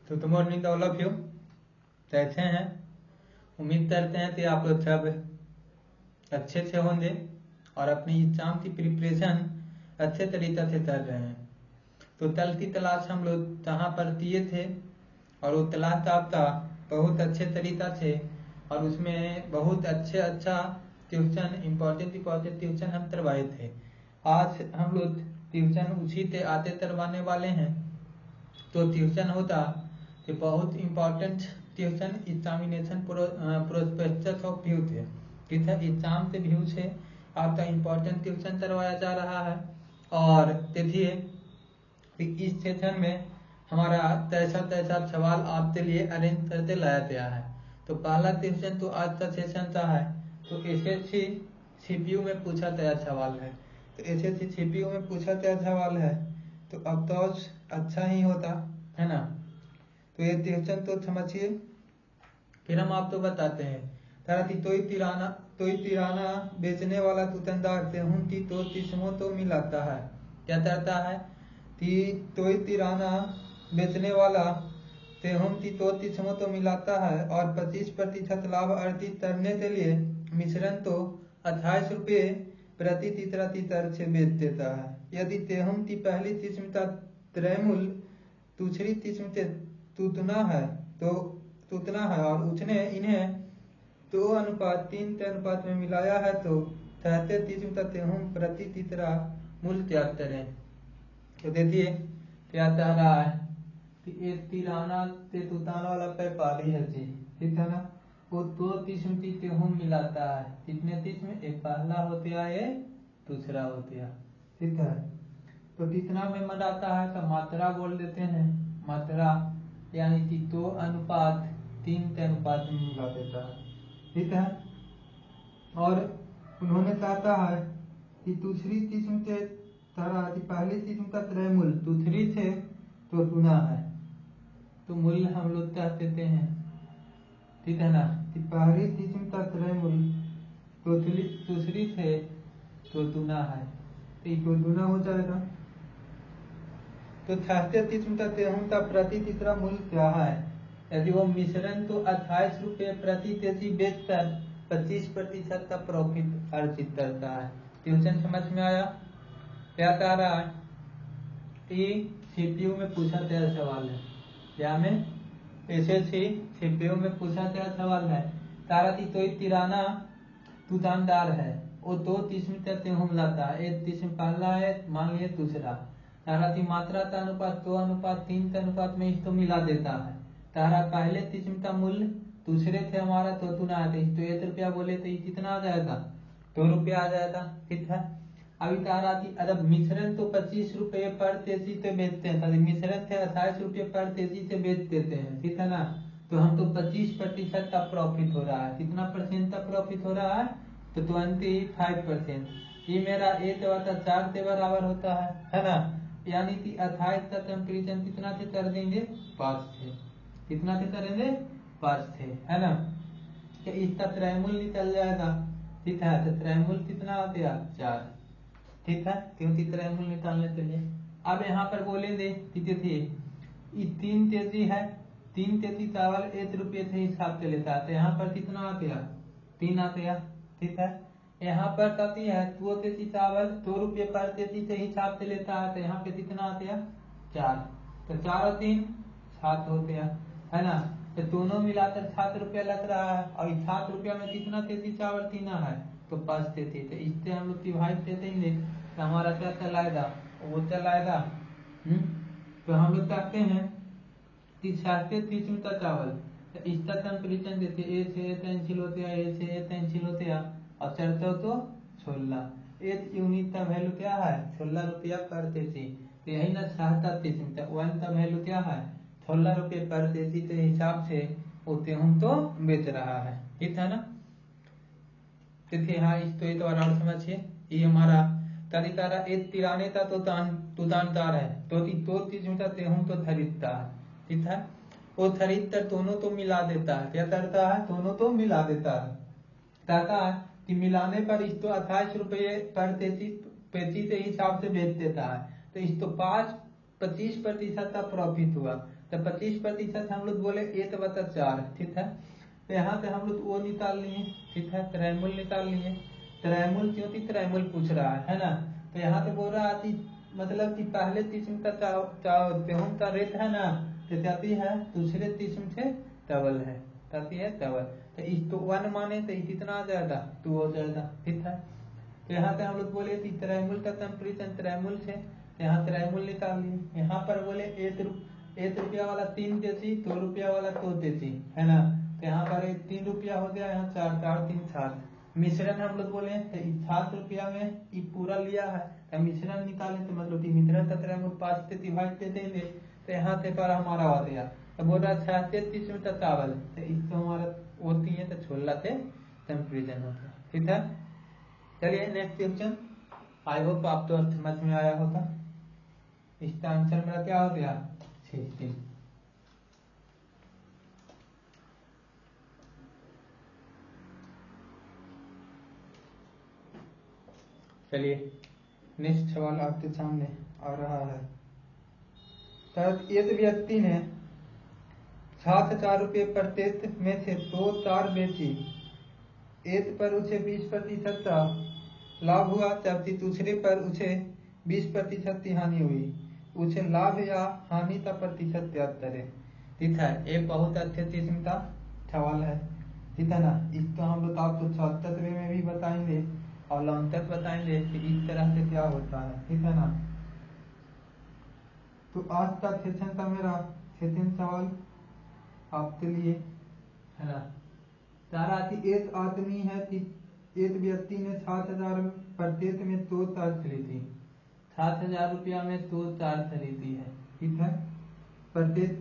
तो good morning all of you. कैसे हैं? उम्मीद करते हैं कि आप लोग सब अच्छे से होंगे और अपनी एग्जाम की प्रिपरेशन अच्छे तरीके से कर रहे हैं। तो कल की क्लास हम लोग जहाँ पर किए थे और वो क्लास आपका बहुत अच्छे तरीका से और उसमें बहुत अच्छा ट्यूशन इम्पोर्टेंट ट्यूशन हम करवाए थे। आज हम लोग ट्यूशन उसी से आते करवाने वाले हैं। तो ट्यूशन होता कि बहुत important tuition examination prospectus of view थे। ठीक है, एग्जाम से व्यू से आपका इम्पोर्टेंट ट्यूशन करवाया जा रहा है। और देखिए इस सेशन में हमारा तैसा सवाल आपके लिए अरेंज करके लाया गया है। तो पहला ट्यूशन तो आज का सेशन का है। तो एसएससी सीपीयू में पूछा गया सवाल है। तो एसएससी सीपीयू में पूछा गया सवाल है तो अब तो अच्छा ही होता है ना। तो ये ट्यूशन तो समझिए, फिर हम आपको बताते हैं। तारा तोई तिराना बेचने वाला दुकानदार गेहूं की तो किस्मों तो मिलाता है। क्या करता है? तोई तिराना बेचने वाला गेहूं की तो किस्मों तो मिलाता है और 25% लाभ अर्जित करने के लिए मिश्रण तो 28 रुपये प्रति तीसरा तीतर से बेच देता है। यदि गेहूं की पहली किस्म का क्रय मूल्य दूसरी किस्म से तुतना है और उसने इन्हें 2:3 के अनुपात में मिलाया है तो कहते किस्म का गेहूं प्रति तीसरा मूल्य त्याग करें। तो देखिए क्या कह रहा है कि एक तिराना से तुताना वाला व्यापारी है जी, ठीक है ना। वो 2 किस्म की गेहूं मिलाता है। कितने किस्म? एक पहला होते है, एक दूसरा होते है, ठीक है। तो कितना में मिलाता है तो मात्रा बोल देते हैं। मात्रा यानी कि 2:3 के अनुपात में मिला देता है, ठीक है। और उन्होंने कहा है कि दूसरी किस्म के तरह पहली किस्म का क्रय मूल्य दूसरी से तो गुना है। तो मूल्य हम लोग कह देते हैं, ठीक है ना, कि पहली किस्म का क्रय मूल्य दूसरी से तो गुना है। तो गुना हो जाएगा। तो 66 किस्म का गेहूं का प्रति तीसरा मूल्य क्या है? यदि वो मिश्रण तो 28 रुपये प्रति केजी बेचकर 25% का प्रॉफिट अर्जित करता है। ट्यूशन समझ में आया? क्या कह रहा है कि सीपीयू में पूछा गया सवाल है। क्या में? एसएससी सीपीयू में पूछा गया सवाल है। तारा की कोई तिराना दुकानदार है, वो 2 किस्म का गेहूं लाता है। एक किस्म पहला है, मान लिए दूसरा। तारा की मात्रा का अनुपात 2:3 के अनुपात में इसको मिला देता है। तारा पहले किस्म का मूल्य दूसरे थे हमारा तो गुना आते, तो 1 रुपया बोले तो ये कितना आ जाएगा? 2 रुपया आ जाएगा, ठीक है। अभी तारा की अरब मिश्रण तो 25 रुपये पर तेजी से बेचते हैं, मिश्रण थे 28 रुपये पर तेजी से बेच देते हैं, ठीक है ना। तो हम तो 25% का प्रॉफिट हो रहा है। कितना परसेंट का प्रॉफिट हो रहा है? तो 25%। ये मेरा 1/4 के बराबर होता है ना। यानी कि 28 का कंपेरिजन कितना से कर देंगे? 5 थे। कितना से करेंगे? 5 थे, है ना। तो इसका त्रैमूल निकल जाएगा, ठीक है। तो त्रैमूल कितना आ गया? 4, ठीक है, क्योंकि त्रैमूल निकालने के लिए। अब यहाँ पर बोलेंगे कि देखिए 3 केजी है, 3 केजी चावल 1 रुपये से हिसाब से लेता है। तो यहाँ पर कितना आ गया? 3 आ गया, ठीक है। यहाँ पर कति है 2 केजी चावल 2 रुपये पर केजी से हिसाब से लेता है। तो यहाँ पे कितना आ गया? 4। तो 4 और 3 7 हो गया, है ना। तो दोनों मिलाकर 7 रुपया लग रहा है। और 7 रुपया में कितना केजी चावल तीना है? तो 5 देते। तो इससे हम लोग डिवाइड दे देंगे तो हमारा क्या चलाएगा? वो चलाएगा। तो हम लोग कहते हैं कि 7 किस्म का चावल, तो इसका कंपेरिजन देते ए से तैंसिल होते हैं, ए से तैंसिल होते हैं और 4 तो 16। एक यूनिट का वैल्यू क्या है? 16 रुपया पर केजी। तो यही ना 7 किस्म का 1 का वैल्यू क्या है? 16 रुपये पर केजी के हिसाब से वो गेहूं तो बेच रहा है, ठीक है ना। देखिए हाँ, इसको एक बार और समझिए। ये हमारा तरीकारा एक तिराने का तो दुकानदार है, तो 2 किस्म का गेहूं तो खरीदता है, ठीक है। वो खरीद कर दोनों तो मिला देता है। क्या करता है? दोनों तो मिला देता है। कहता है कि मिलाने पर इसको 28 रुपये पर पेटी के हिसाब से बेच देता है। तो इसको 25% का प्रॉफिट हुआ। तो 25% हम लोग बोले 1/4, ठीक है। तो यहाँ पे हम लोग वो निकाल लिए, ठीक है, त्रैमूल निकाल लिए। त्रैमूल क्योंकि त्रैमूल पूछ रहा है ना। तो यहाँ पे बोल रहा है कि मतलब कि पहले किस्म का गेहूं का रेट है ना, तो जाती है दूसरे किस्म से डबल है, जाती है डबल। तो इस तो 1 माने तो कितना आ जाएगा, 2 हो जाएगा, ठीक है। तो यहाँ पे हम लोग बोले कि त्रैमूल का कंपेरिजन त्रैमूल से, यहाँ त्रैमूल निकाल लिए। यहाँ पर बोले 1 रुपया वाला 3 देती, 2 रुपया वाला 2 देती, है ना। तो यहाँ पर 3 रुपया हो गया, यहाँ 4 4 3 7। मिश्रण हम लोग बोले तो 7 रुपया में ये पूरा लिया है, तो मिश्रण निकाले तो मतलब कि मिश्रण का त्रैमूल 5 से डिवाइड दे देंगे। तो यहाँ से पर हमारा आ गया। तो बोल रहा 36 में चावल, तो इसको हमारा होती है तो छोला से कंपेरिजन होता है, ठीक है। चलिए नेक्स्ट क्वेश्चन। आई होप आपको समझ में आया होगा। इसका आंसर मेरा क्या हो गया, 16। चलिए नेक्स्ट सवाल आपके सामने आ रहा है। एक व्यक्ति ने 7,000 रुपये प्रत्येक में से 2 तार बेची। एक पर उसे 20% का लाभ हुआ, जबकि दूसरे पर उसे 20% की हानि हुई। उसे लाभ या हानि का प्रतिशत ज्ञात करें, ठीक है। एक बहुत अच्छे किस्म का सवाल है, ठीक है ना। इसको हम लोग आपको शॉर्टकट वे में भी बताएंगे और लॉन्ग कट बताएंगे कि इस तरह से क्या होता है, ठीक है ना। तो आज का सेशन का मेरा सेकंड सवाल आपके लिए है ना। तारा कि एक आदमी है कि एक व्यक्ति ने 7,000 प्रत्येक में 2 तार खरीदी। 7,000 रुपया में 2 तार खरीदी है, ठीक है। प्रत्येक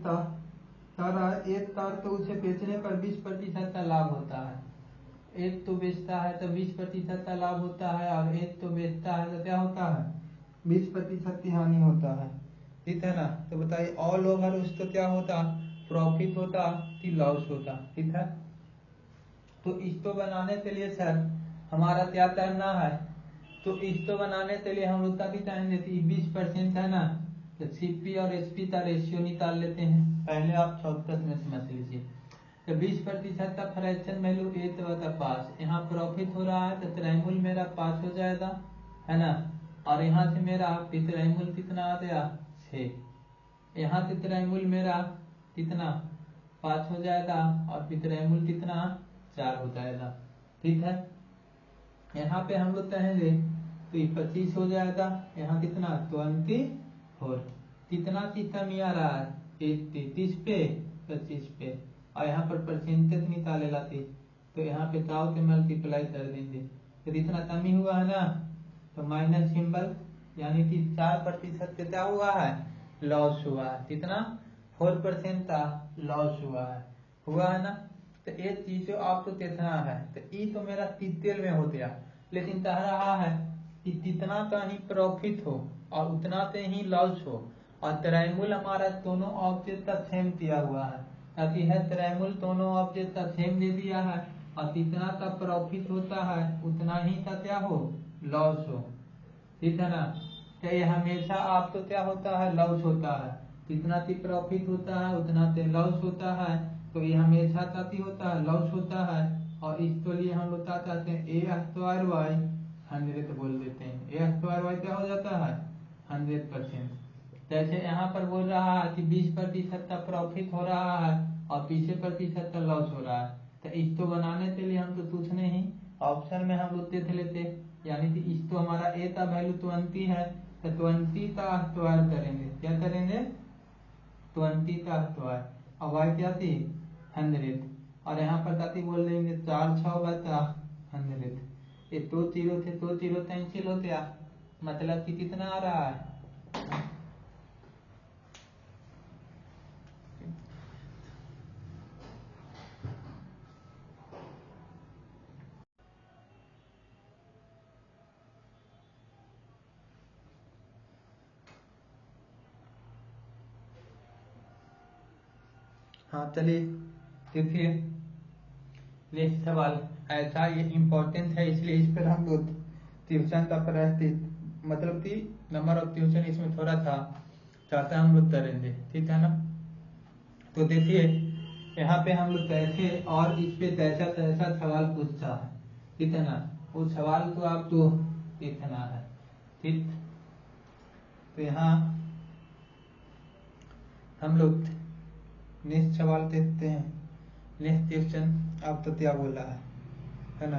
तारा एक तार तो उसे बेचने पर 20% का लाभ होता है। एक तो बेचता है तो 20% का लाभ होता है, और एक तो बेचता है तो क्या होता है, 20% की हानि होता है, ठीक है ना। तो बताइए ऑल ओवर उसको क्या होता, प्रॉफिट होता कि लॉस होता, ठीक है। तो इसको बनाने के लिए सर हमारा क्या करना है, तो इसको बनाने के लिए हम लोग का भी चाहेंगे कि 20% है ना, तो सीपी और एसपी का रेशियो निकाल लेते हैं। पहले आप शॉर्टकट में समझ लीजिए। तो 20% का फ्रैक्शन वैल्यू 8/5। यहाँ प्रॉफिट हो रहा है तो त्रैमूल मेरा 5 हो जाएगा, है ना। और यहाँ से मेरा त्रैमूल कितना आ गया, 6। यहाँ से त्रैमूल मेरा कितना 5 हो जाएगा, और त्रैमूल कितना 4 हो जाएगा, ठीक है। यहाँ पे हम लोग कहेंगे तो ये 25 हो जाएगा, यहाँ कितना 24। कितना की कमी आ रहा है, 33 पे 25 पे, और यहाँ पर परसेंटेज निकाले लाती, तो यहाँ पे ताऊ के मल्टीप्लाई कर देंगे तो इतना कमी हुआ है ना। तो माइनस सिंबल, यानी कि 4% क्या हुआ है, लॉस हुआ है। कितना 4% का लॉस हुआ है ना। तो एक चीज जो आपको देखना है, तो ई तो मेरा डिटेल में हो गया, लेकिन कह रहा है कि कितना का ही प्रॉफिट हो और उतना से ही लॉस हो, और त्रैमूल हमारा दोनों ऑब्जेक्ट का सेम दिया हुआ है, ताकि है त्रैमूल दोनों ऑब्जेक्ट का सेम दे दिया है, और कितना का प्रॉफिट होता है उतना ही का क्या हो, लॉस हो, ठीक है ना। तो ये हमेशा आपको क्या होता है, लॉस होता है। जितना की प्रॉफिट होता है उतना से लॉस होता है, तो ये हमेशा काफी होता है, लॉस होता है। और इसके लिए हम लोग क्या कहते हैं, a² y 100 बोल देते हैं। a² y क्या हो जाता है, 100%। जैसे यहाँ पर बोल रहा है कि 20% का प्रॉफिट हो रहा है और 20% का लॉस हो रहा है, तो इसको बनाने के लिए हम तो कुछ नहीं, ऑप्शन में हम लोग देख लेते, यानी कि इसको हमारा ए का वैल्यू 20 है, तो 20 का स्क्वायर करेंगे, क्या करेंगे 20 का स्क्वायर, और वाई क्या थी 100, और यहाँ पर क्या थी बोल देंगे 4 6 बता 100। ये 2 0 थे, 2 0 कैंसिल हो गया, मतलब कि कितना आ रहा है, हाँ चलिए देखिए नेक्स्ट सवाल। ऐसा ये इम्पोर्टेंट है, इसलिए इस पर हम लोग ट्यूशन का प्रयास, मतलब कि नंबर ऑफ ट्यूशन इसमें थोड़ा था, चाहता हम लोग करेंगे, ठीक है ना। तो देखिए यहाँ पे हम लोग कैसे और इस पे तैसा तैसा सवाल पूछता है, ठीक है ना। वो सवाल को आपको देखना है, ठीक। तो यहाँ हम लोग नेक्स्ट सवाल देखते हैं। नेक्स्ट क्वेश्चन आप तो क्या बोला है ना।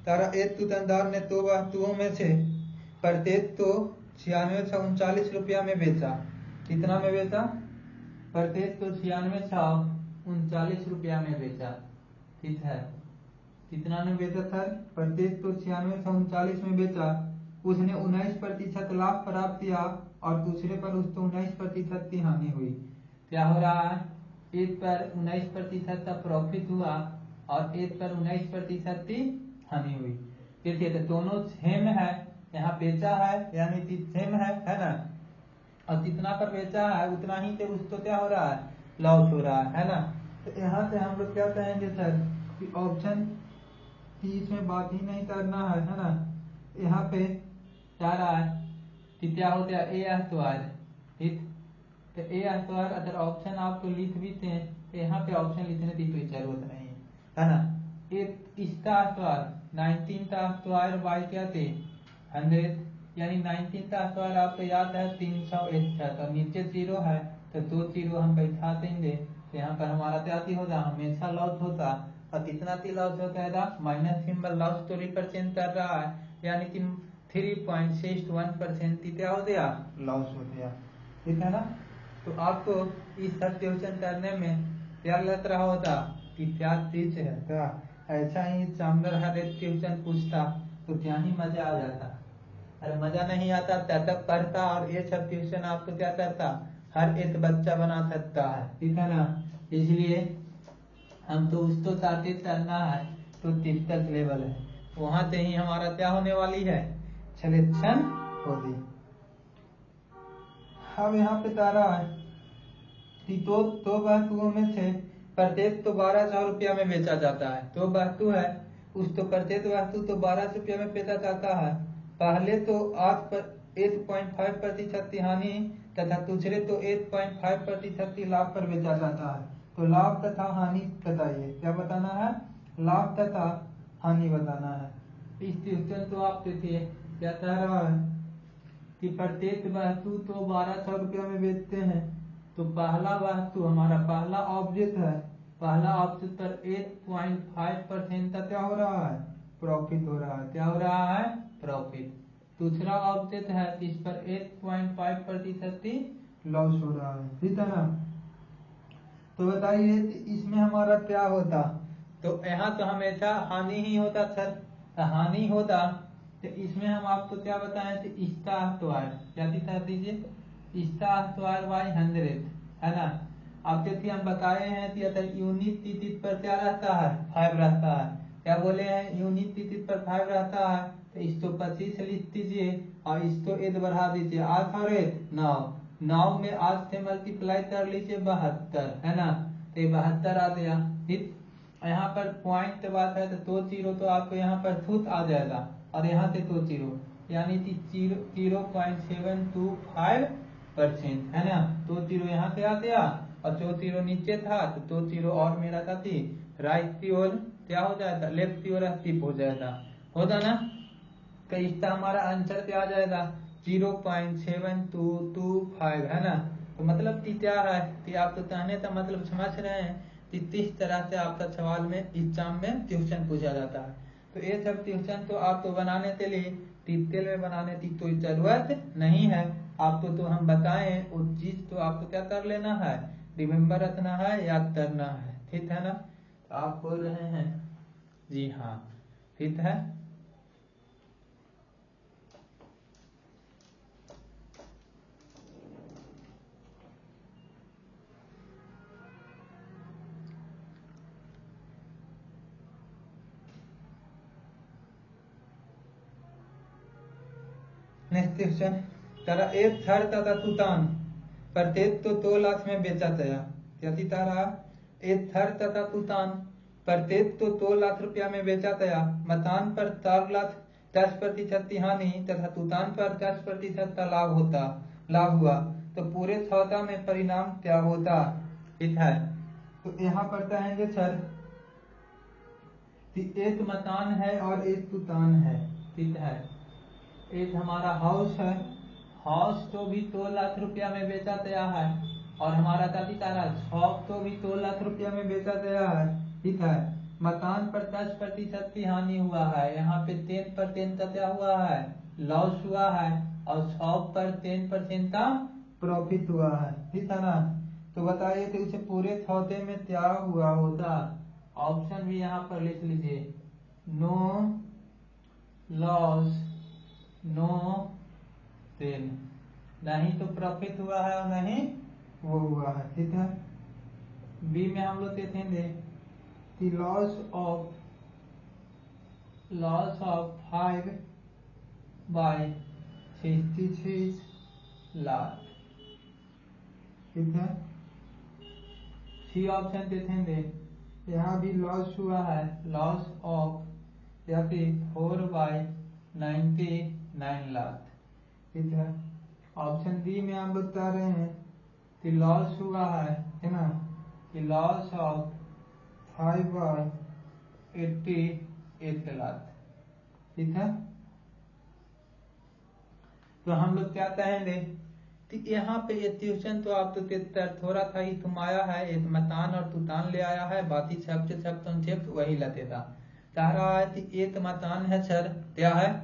तारा एक दुकानदार ने दो वस्तुओं में से प्रत्येक तो 9639 रुपया में बेचा। कितना में बेचा? प्रत्येक तो 9639 रुपया में बेचा, ठीक है। कितना में बेचा था? प्रत्येक तो 9639 में बेचा। उसने 19% लाभ प्राप्त किया और दूसरे पर उसको 19% की हानि हुई। क्या हो रहा है? एक पर 19% का प्रॉफिट हुआ और एक पर 19% की हानि हुई। देखिए तो दोनों सेम है, यहाँ बेचा है यानी कि सेम है ना। और जितना पर बेचा है उतना ही से उसको क्या हो रहा है? लॉस हो रहा है ना। तो यहाँ से हम लोग क्या कहेंगे सर कि ऑप्शन कि इसमें बात ही नहीं करना है ना। यहाँ पे क्या रहा है कि क्या हो गया? ए स्क्वायर, ठीक। तो ए स्क्वायर अगर ऑप्शन आपको लिख भी थे तो यहाँ पे ऑप्शन लिखने की कोई जरूरत नहीं है ना। एक इसका स्क्वायर 19 का स्क्वायर बाई क्या थे? 100, यानी 19 का स्क्वायर आपको याद है 361। और नीचे 0 है तो 2 0 हम बैठा देंगे। तो यहाँ पर हमारा क्या होगा? हमेशा लॉस होता। और कितना की लॉस हो जाएगा? माइनस सिंबल लॉस को रिप्रेजेंट कर रहा है, यानी कि 3.61% की क्या हो गया? लॉस हो गया, ठीक है ना। तो आपको इस सब क्वेश्चन करने में क्या लग रहा होता कि क्या चीज है क्या? ऐसा ही एग्जामिनर हर एक क्वेश्चन पूछता तो क्या ही मजा आ जाता। अरे मजा नहीं आता तब पढ़ता और ये सब क्वेश्चन आपको क्या करता? हर एक बच्चा बना सकता है, ठीक है ना। इसलिए हम तो उसको टारगेट करना है तो डिफिकल्ट लेवल है, वहां से ही हमारा क्या होने वाली है? सिलेक्शन होगी। अब यहाँ पे तारा है कि दो वस्तुओं में से प्रत्येक तो 1200 रुपया में बेचा जाता है। दो वस्तु है, उस तो प्रत्येक वस्तु तो 1200 रुपया में बेचा जाता है। पहले तो 8.5% की हानि तथा दूसरे तो 8.5% की लाभ पर बेचा जाता है। तो लाभ तथा हानि बताइए, क्या बताना है? लाभ तथा हानि बताना है। इस क्वेश्चन तो आप देखिए क्या कह रहा है कि प्रत्येक वस्तु तो 1200 रुपया में बेचते हैं। तो पहला वस्तु हमारा पहला ऑब्जेक्ट है, पहला ऑब्जेक्ट पर 8.5% का क्या हो रहा है? प्रॉफिट हो रहा है। क्या हो रहा है? प्रॉफिट। दूसरा ऑब्जेक्ट है जिस पर 8.5% की लॉस हो रहा है, ठीक है ना। तो बताइए इसमें हमारा क्या होता? तो यहाँ तो हमेशा हानि ही होता सर। तो हानि होता तो इसमें हम आपको क्या बताएं कि इसका स्क्वायर क्या दिखा दीजिए? इसका स्क्वायर बाई 100 है ना। अब देखिए हम बताए हैं कि अगर यूनिट डिजिट पर क्या रहता है? 5 रहता है। क्या बोले हैं? यूनिट डिजिट पर 5 रहता है। तो इसको 25 लिख दीजिए और इसको 8 बढ़ा दीजिए। 8 और 8 9, 9 में 8 से मल्टीप्लाई कर लीजिए 72, है ना। तो ये 72 आ गया, ठीक। यहाँ पर पॉइंट बात है तो 2 0 तो आपको यहाँ पर छूट आ जाएगा और यहाँ से 2 0 यानी कि 0.725% है ना। 2 0 यहाँ से आ गया और 2 0 नीचे था तो 2 0 और मेरा साथी राइट की ओर क्या हो जाएगा? लेफ्ट की ओर स्किप हो जाएगा, होगा ना। तो इसका हमारा आंसर क्या आ जाएगा? 0.7225 है ना। तो मतलब कि क्या है कि आप तो कहने का मतलब समझ रहे हैं कि किस तरह से आपका सवाल में एग्जाम में क्वेश्चन पूछा जाता है। तो ये सब क्वेश्चन तो आपको बनाने के लिए डिटेल में बनाने की कोई जरूरत नहीं है। आपको तो हम बताएं वो चीज तो आपको क्या कर लेना है? रिमेम्बर रखना है, याद करना है, ठीक है ना। तो आप बोल रहे हैं जी हाँ, ठीक है। नेक्स्ट क्वेश्चन तारा एक थर तथा तुतान प्रत्येक तो 2 लाख में बेचा गया। क्या तारा एक थर तथा तुतान प्रत्येक तो 2 लाख रुपया में बेचा गया। मतान पर 4 लाख 10% की हानि तथा तुतान पर 10% का लाभ हुआ। तो पूरे सौदा में परिणाम क्या होता, ठीक है। तो यहाँ पर कहेंगे सर कि एक मकान है और एक दुकान है, ठीक है। एक हमारा हाउस है, हाउस तो भी 2 लाख रुपया में बेचा गया है, और हमारा शॉप तो भी 2 लाख रुपया में बेचा गया है, ठीक है। मकान पर 10% की हानि हुआ है, यहाँ पे 10% का क्या हुआ है, लॉस हुआ है, और शॉप पर 10% का प्रॉफिट हुआ है, ठीक है ना। तो बताइए तो इसे पूरे सौदे में क्या हुआ होता। ऑप्शन भी यहाँ पर लिख लीजिए, नो लॉस नो गेन, नहीं तो प्रॉफिट हुआ है और नहीं वो हुआ है, ठीक है। बी में हम लोग देखेंगे कि लॉस ऑफ 5/66 लाख, ठीक है। सी ऑप्शन देखेंगे, यहाँ भी लॉस हुआ है, लॉस ऑफ या फिर 4/99 लाख, ठीक है। ऑप्शन डी में हम लोग बता रहे हैं कि लॉस हुआ है ना, कि लॉस ऑफ 5/88 लाख, ठीक है। तो हम लोग क्या कहेंगे कि यहाँ पे ये ट्यूशन तो आप तो थोड़ा था ही तुमाया है, एक मकान और दुकान ले आया है, बाकी सब कॉन्सेप्ट वही लगेगा। कह रहा है कि एक मकान है सर, क्या है,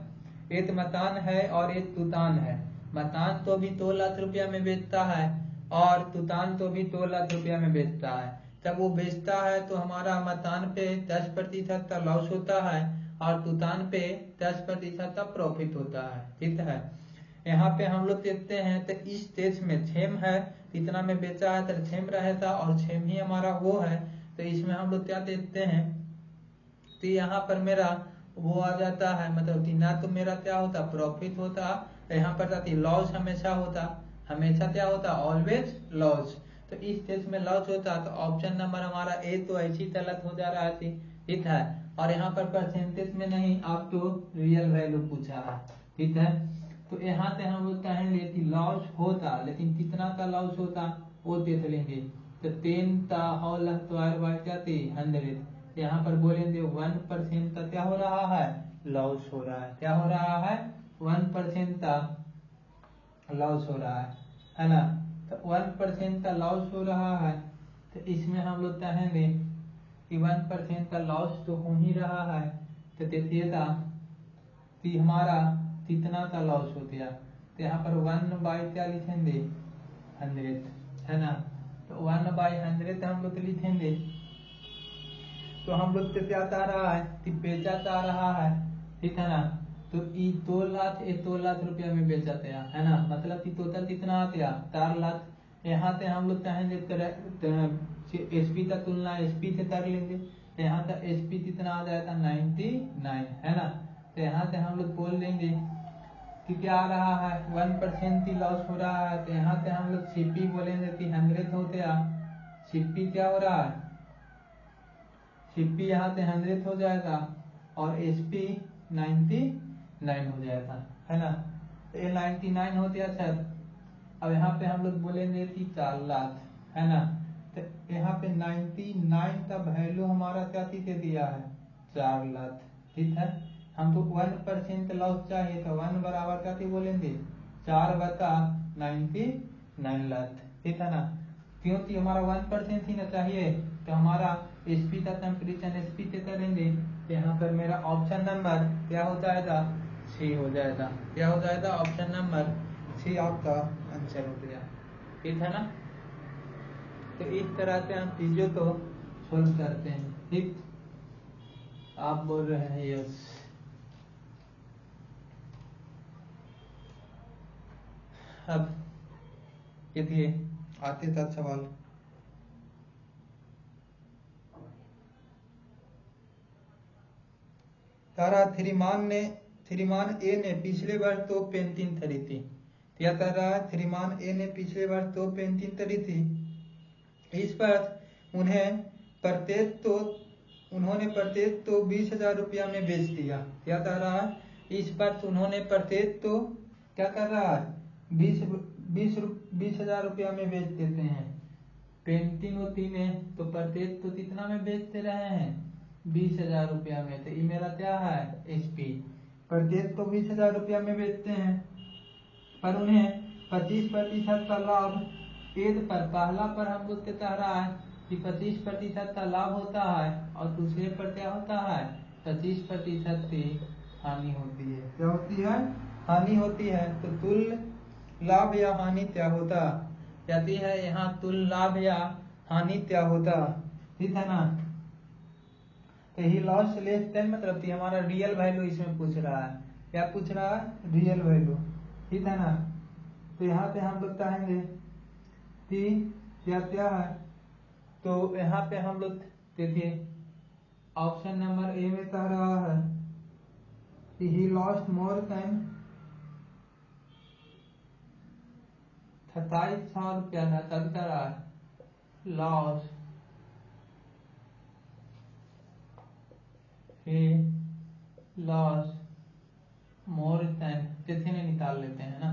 एक मकान है और एक दुकान है। मकान तो भी 2 लाख रुपया में बेचता है और दुकान तो भी 2 लाख रुपया में बेचता है। जब वो बेचता है तो हमारा मकान पे 10% का लॉस होता है और दुकान पे 10% का प्रॉफिट होता है, ठीक है। यहाँ पे हम लोग देखते हैं तो इस देश में सेम है, इतना में बेचा है तो सेम रहता और सेम ही हमारा वो है। तो इसमें हम लोग क्या देखते हैं तो यहाँ पर मेरा वो आ जाता है, मतलब कि ना तो मेरा क्या होता प्रॉफिट होता, यहाँ पर लॉस हमेशा होता, हमेशा क्या होता ऑलवेज लॉस। तो इस केस में लॉस होता, तो ऑप्शन नंबर हमारा ए तो ऐसी गलत हो जा रहा है, ठीक है। और यहाँ पर परसेंटेज में नहीं, आपको रियल वैल्यू पूछा है, ठीक है। तो यहाँ से हम लोग कहेंगे कि लॉस होता, लेकिन कितना का लॉस होता वो देख लेंगे। तो 10 का होल स्क्वायर बाय क्या 100, यहाँ पर बोलेंगे 1% का क्या हो रहा है लॉस हो रहा है, क्या हो रहा है 1% का लॉस हो रहा है ना। तो 1% का लॉस हो रहा है, तो इसमें हम लोग कहेंगे कि 1% का लॉस तो हो ही रहा है। तो देखिएगा कि हमारा कितना का लॉस हो गया, तो यहाँ पर 1 क्या लिखेंगे 100, है ना। तो 1/100 हम लोग लिखेंगे। तो हम लोग क्या चाह रहा है कि बेचा चाह रहा है, ठीक है ना। तो 2 लाख रुपया में बेचा गया, है ना। मतलब कि टोटल कितना आ गया 4 लाख। यहाँ से हम लोग चाहेंगे एसपी का तुलना एसपी से कर लेंगे, तो यहाँ का एसपी कितना आ जाएगा 99, है ना। तो यहाँ से हम लोग बोल देंगे कि क्या आ रहा है 1% की लॉस हो रहा है। तो यहाँ से हम लोग सीपी बोलेंगे कि 100 हो गया, सीपी क्या हो रहा है सीपी यहाँ से 100 हो जाएगा और एसपी 99 हो जाएगा, है ना। तो ये 99 हो गया सर। अब यहाँ पे हम लोग बोलेंगे कि 4 लाख, है ना। तो यहाँ पे 99 का वैल्यू हमारा क्या दे दिया है 4 लाख, ठीक है। हमको 1% लॉस चाहिए, तो 1 बराबर क्या बोलेंगे 4/99 लाख, ठीक है ना। क्योंकि हमारा 1% ही ना चाहिए, तो हमारा एसपी का कंपटीशन एसपी से करेंगे। तो यहाँ पर मेरा ऑप्शन नंबर क्या हो जाएगा सी हो जाएगा, क्या हो जाएगा ऑप्शन नंबर सी आपका आंसर हो गया, ठीक है ना। तो इस तरह से हम चीजों को सोल्व करते हैं, ठीक। आप बोल रहे हैं यस। अब देखिए आते था सवाल, तारा श्रीमान ए ने पिछले वर्ष 2 पेंटिंग खरीदी। क्या कर रहा है श्रीमान ए ने पिछले वर्ष 2 पेंटिंग खरीदी। इस वर्ष उन्होंने प्रत्येक तो 20,000 रुपया में बेच दिया। क्या कर रहा है इस वर्ष उन्होंने प्रत्येक तो क्या कर रहा है 20,000 रुपया में बेच देते हैं। पेंटिंग होती है तो प्रत्येक तो कितना में बेचते रहे हैं 20,000 रुपया में। तो ये मेरा क्या है एसपी, प्रत्येक तो 20,000 रुपया में बेचते हैं, पर उन्हें 25% का लाभ एद पर, पहला पर हम लोग के कह रहा है कि 25% का लाभ होता है और दूसरे पर क्या होता है 25% की हानि होती है। क्या होती है हानि होती है। तो तुल्य लाभ या हानि क्या होता जाती है, यहाँ तुल्य लाभ या हानि क्या होता, ठीक है ना। तो ही लॉस लेस देन मतलब कि हमारा रियल वैल्यू इसमें पूछ रहा है, क्या पूछ रहा है रियल वैल्यू, ठीक है ना। तो यहाँ पे हम लोग कहेंगे कि क्या क्या है, तो यहाँ पे हम लोग देखिए ऑप्शन नंबर ए में कह रहा है कि ही लॉस्ट मोर देन 27,000 रुपया था, तब कह रहा है loss he lost more than, तिथि में निकाल लेते हैं ना,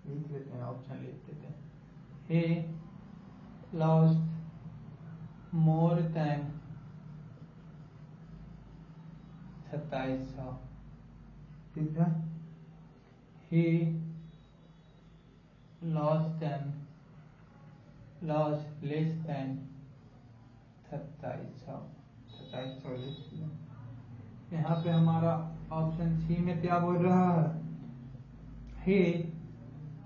लिख लेते हैं, ऑप्शन लिख देते हैं। he lost more than 2700, ठीक है। he lost less than 2700 लिख दिया। यहाँ पे हमारा ऑप्शन सी में क्या बोल रहा है, he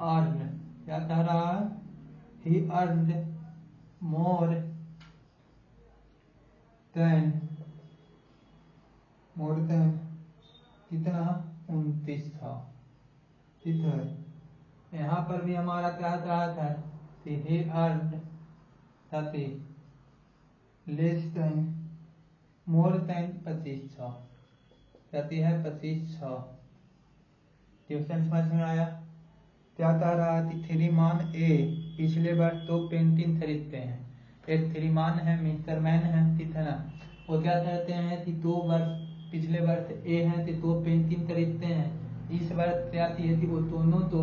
earned, क्या कह रहा है he earned more than कितना 29,000, ठीक है। यहाँ पर भी हमारा क्या कहा था कि he earned less than more than 25,000, कहती है 25,000। क्वेश्चन समझ में आया। क्या कह रहा है कि श्रीमान ए पिछले वर्ष 2 पेंटिंग खरीदते हैं, एक श्रीमान है मिस्टर मैन है, ठीक है ना। वो क्या कहते हैं कि 2 वर्ष पिछले वर्ष ए है कि 2 पेंटिंग खरीदते हैं, इस वर्ष क्या थी है कि वो दोनों तो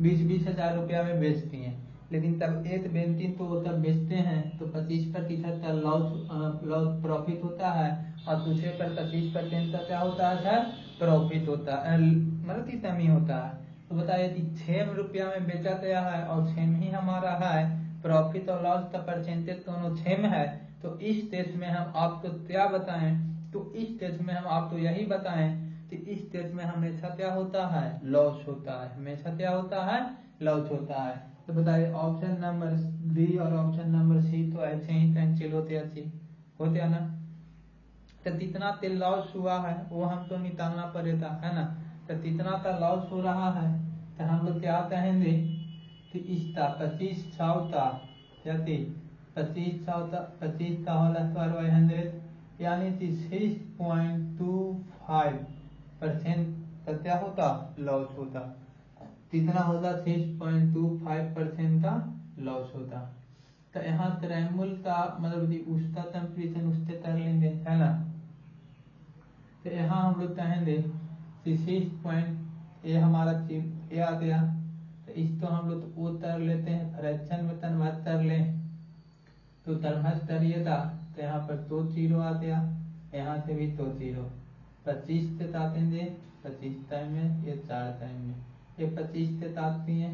20,000 रुपया में बेचती हैं, लेकिन तब एक पेंटिंग तो वो तब बेचते हैं तो 25% का लॉस प्रॉफिट होता है और दूसरे पर 25% का क्या होता है प्रॉफिट होता है, मतलब की कमी होता है। तो बताइए कि 6 रुपया में बेचा गया है और 6 ही हमारा है, प्रॉफिट और लॉस का परसेंटेज दोनों 6 है। तो इस केस में हम आपको क्या बताएं, तो इस केस में हम आपको यही बताएं कि इस केस में हमेशा क्या होता है लॉस होता है, हमेशा क्या होता है लॉस होता है। तो बताइए ऑप्शन नंबर बी और ऑप्शन नंबर सी तो ऐसे ही कैंसिल होते हैं ना। तो कितना तेल लॉस हुआ है वो हमको निकालना पड़ेगा, है ना। तो कितना का लॉस हो रहा है तो हम लोग क्या कहेंगे कि इसका 25,000 का 25 का होल स्क्वायर बाय 100 यानी कि 6.25% का क्या होता लॉस होता, कितना होता 6.25% का लॉस होता। तो यहाँ ट्रायंगल का मतलब उसका कंपेरिजन उससे कर लेंगे, है ना। तो यहाँ हम लोग कहेंगे कि 6 ए हमारा ए आ गया, तो इसको हम लोग ओ कर लेते हैं, फ्रैक्शन में कन्वर्ट कर लें तो कन्वर्ट करिएगा तो यहाँ पर 2 0 आ गया, यहाँ से भी 2 0, 25 से काटेंगे 25 टाइम में, ये 4 टाइम में, ये 25 से काटती है